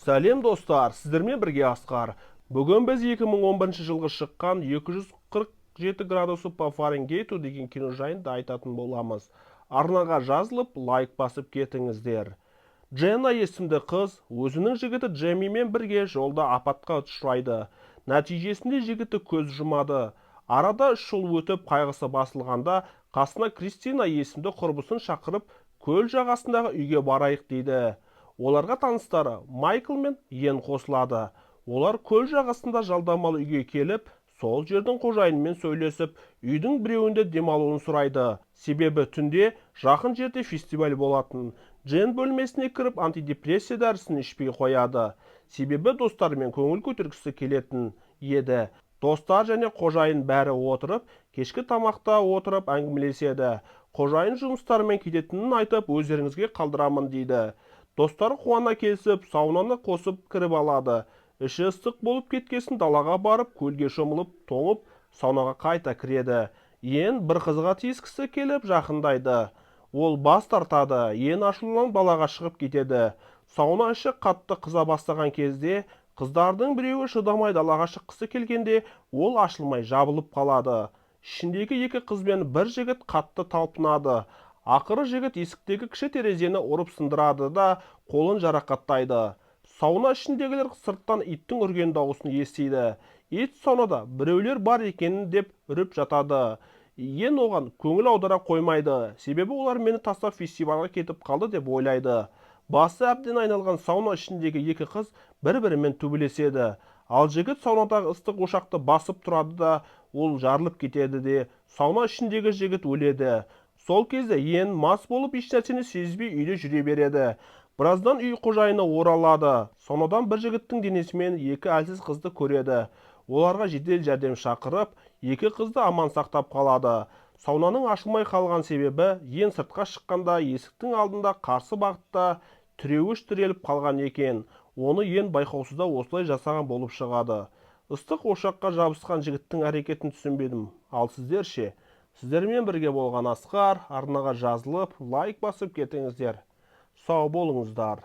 Сәлем достар, сіздермен бірге Асқар. Бүгін біз 2011 жылғы шыққан 247 градусы по Фаренгейту деген кино жайында айтатын боламыз. Арнаға жазылып, лайк басып кетіңіздер. Дженна есімді қыз өзінің жігіті Джемимен бірге жолда апатқа ұшырайды. Нәтижесінде жігіті көз жұмады. Арада 3 жыл өтіп қайғысы басылғанда қасына Кристина есімді құрбысын шақырып, көл жағасындағы үйге барайық дейді. Оларға таныстары Майкл мен Йен қосылады. Олар көл жағасында жалдамалы үйге келіп, сол жердің қожайынымен сөйлесіп, үйдің біреуінде демалуын сұрайды. Себебі түнде жақын жерде фестиваль болатын. Джен бөлмесіне кіріп антидепрессия дәрісін ішпей қояды. Себебі достарымен көңіл көтергісі келетін еді. Достар және қожайын бәрі отырып, кешкі тамақта отырып әңгімелеседі. Қожайын жұмыстарымен кететінін айтып, өздеріңізге қалдырамын дейді. Достары қуана келісіп, саунаны қосып кіріп алады. Іші ыстық болып кеткесін далаға барып, көлге шомылып, тоңып, саунаға қайта кіреді. Йен бір қызға тиіскісі келіп жақындайды. Ол бас тартады. Йен ашуланып балаға шығып кетеді. Сауна іші қатты қыза бастаған кезде, қыздардың біреуі шыдамай далаға шыққысы келгенде, ол ашылмай жабылып қалады. Ішіндегі екі қыз бен бір жігіт қатты талпынады. Ақыры жігіт есіктегі кіші терезені ұрып сындырады да қолын жарақаттайды. Сауна ішіндегілер сырттан иттің үрген дауысын естиді. Ит саунада біреулер бар екенін деп үріп жатады. Йен оған көңіл аудара қоймайды. Себебі олар мені тастап фестивальға кетіп қалды деп ойлайды. Басы әбден айналған сауна ішіндегі екі қыз бір-бірімен төбелеседі. Ал жігіт саунадағы ыстық ошақты басып тұрады да, ол жарылып кетеді де, сауна ішіндегі жігіт өледі. Сол кезде Йен мас болып ешнәрсені сезбей үйде жүре береді. Біраздан үй қожайыны оралады. Саунадан бір жігіттің денесімен екі әлсіз қызды көреді. Оларға жедел жәрдем шақырып, екі қызды аман сақтап қалады. Саунаның ашылмай қалған себебі Йен сыртқа шыққанда есіктің алдында қарсы бағытта тіреуіш тіреліп қалған екен. Оны Йен байқаусызда осылай жасаған болып шығады. Ыстық ошаққа жабысқан жігіттің әрекетін түсінбедім. Ал сіздер ше? Сіздермен бірге болған Асқар, арнаға жазылып, лайк басып кетіңіздер. Сау болыңыздар.